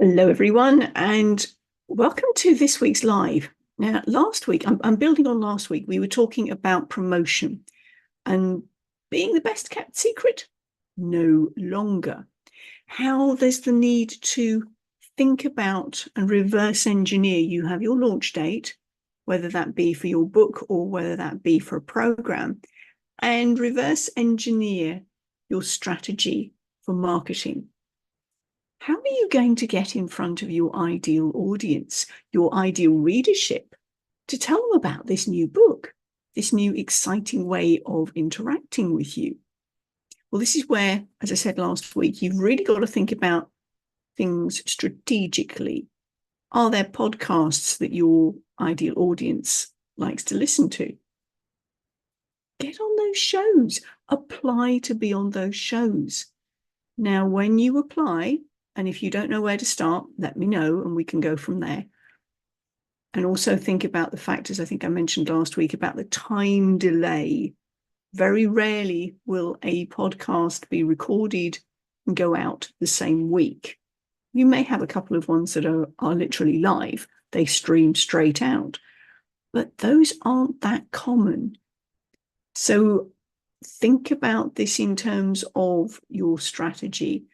Hello, everyone, and welcome to this week's live. Now, last week, I'm building on last week, we were talking about promotion and being the best kept secret no longer. How there's the need to think about and reverse engineer. You have your launch date, whether that be for your book or whether that be for a program, and reverse engineer your strategy for marketing. How are you going to get in front of your ideal audience, your ideal readership, to tell them about this new book, this new exciting way of interacting with you? Well, this is where, as I said last week, you've really got to think about things strategically. Are there podcasts that your ideal audience likes to listen to? Get on those shows. Apply to be on those shows. Now, when you apply, and if you don't know where to start, let me know and we can go from there. And also think about the factors I think I mentioned last week about the time delay. Very rarely will a podcast be recorded and go out the same week. You may have a couple of ones that are literally live. They stream straight out. But those aren't that common. So think about this in terms of your strategy.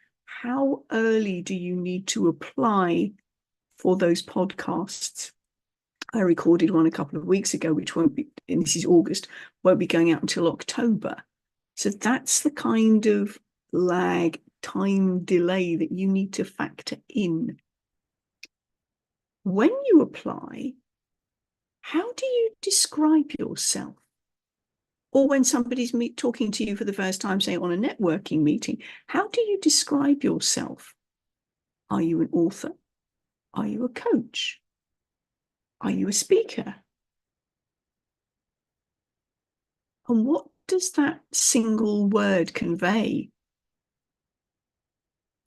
How early do you need to apply for those podcasts? I recorded one a couple of weeks ago, which won't be, and this is August, won't be going out until October. So that's the kind of lag, time delay that you need to factor in. When you apply, how do you describe yourself? Or when somebody's talking to you for the first time, say on a networking meeting, how do you describe yourself? Are you an author? Are you a coach? Are you a speaker? And what does that single word convey?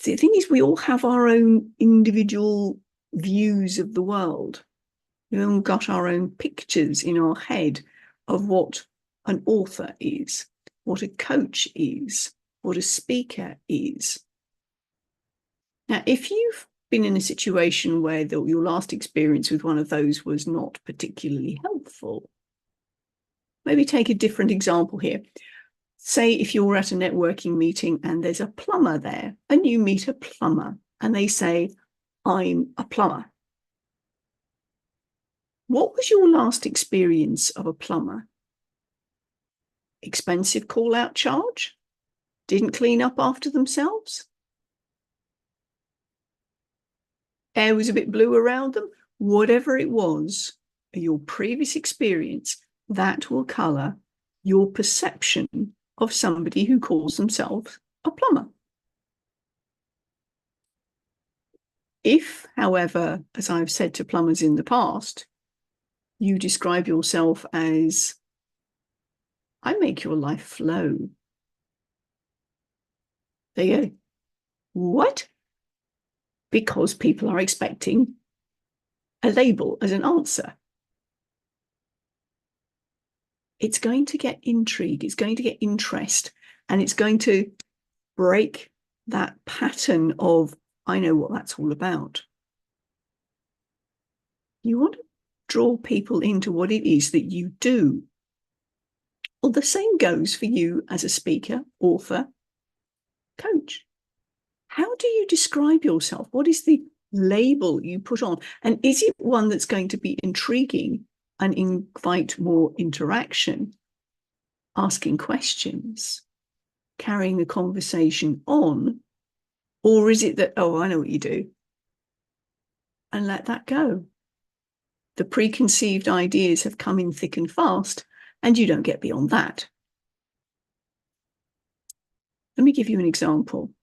The thing is, we all have our own individual views of the world. We've all got our own pictures in our head of what an author is, what a coach is, what a speaker is. Now, if you've been in a situation where your last experience with one of those was not particularly helpful, maybe take a different example here. Say if you're at a networking meeting and there's a plumber there and you meet a plumber and they say, "I'm a plumber." What was your last experience of a plumber? Expensive call-out charge? Didn't clean up after themselves? Air was a bit blue around them? Whatever it was, your previous experience, that will colour your perception of somebody who calls themselves a plumber. If, however, as I've said to plumbers in the past, you describe yourself as, "I make your life flow," they go, "What?" Because people are expecting a label as an answer. It's going to get intrigue, it's going to get interest, and it's going to break that pattern of, "I know what that's all about." You want to draw people into what it is that you do. Well, the same goes for you as a speaker, author, coach. How do you describe yourself? What is the label you put on? And is it one that's going to be intriguing and invite more interaction, asking questions, carrying the conversation on? Or is it that, "Oh, I know what you do," and let that go? The preconceived ideas have come in thick and fast, and you don't get beyond that. Let me give you an example.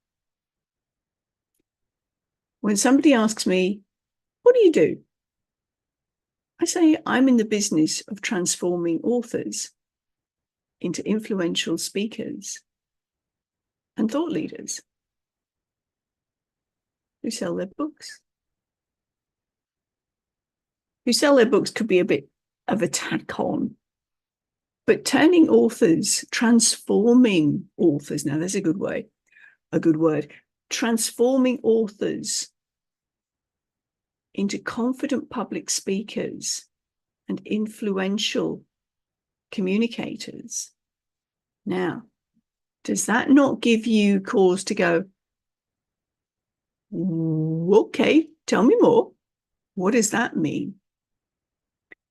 When somebody asks me, "What do you do?" I say, "I'm in the business of transforming authors into influential speakers and thought leaders who sell their books." Who sell their books could be a bit of a tack on, but turning authors, transforming authors, now there's a good word, transforming authors into confident public speakers and influential communicators. Now, does that not give you cause to go, okay, tell me more? What does that mean?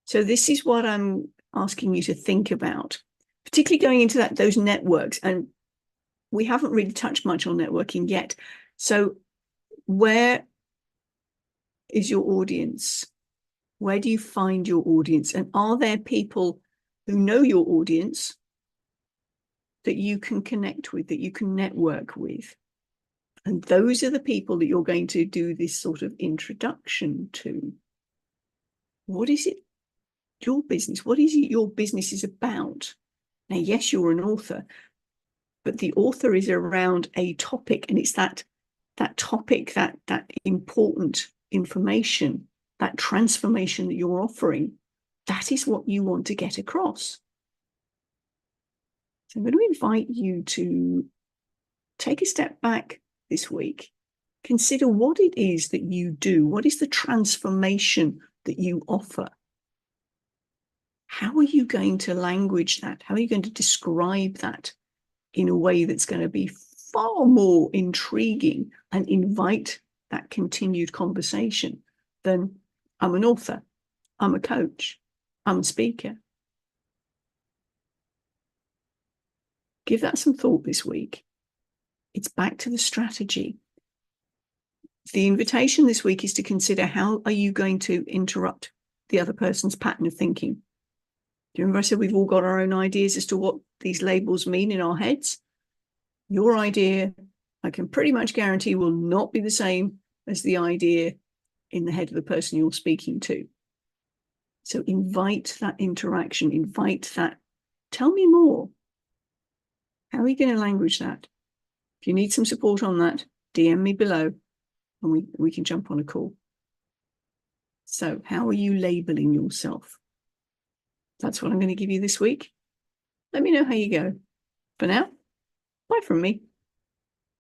So this is what I'm asking you to think about, particularly going into those networks. And we haven't really touched much on networking yet. So where is your audience? Where do you find your audience? And are there people who know your audience that you can connect with, that you can network with? And those are the people that you're going to do this sort of introduction to. What is it, your business? What is it your business is about? Now, yes, you're an author, but the author is around a topic, and it's that topic, that important information, that transformation that you're offering. That is what you want to get across. So I'm going to invite you to take a step back this week. Consider what it is that you do. What is the transformation that you offer? How are you going to language that? How are you going to describe that in a way that's going to be far more intriguing and invite that continued conversation than I'm an author, I'm a coach, I'm a speaker? Give that some thought this week. It's back to the strategy. The invitation this week is to consider, how are you going to interrupt the other person's pattern of thinking? Do you remember I said we've all got our own ideas as to what these labels mean in our heads? Your idea, I can pretty much guarantee, will not be the same as the idea in the head of the person you're speaking to. So invite that interaction, invite that, tell me more. How are you going to language that? If you need some support on that, DM me below and we can jump on a call. So how are you labeling yourself? That's what I'm going to give you this week. Let me know how you go. For now, bye from me.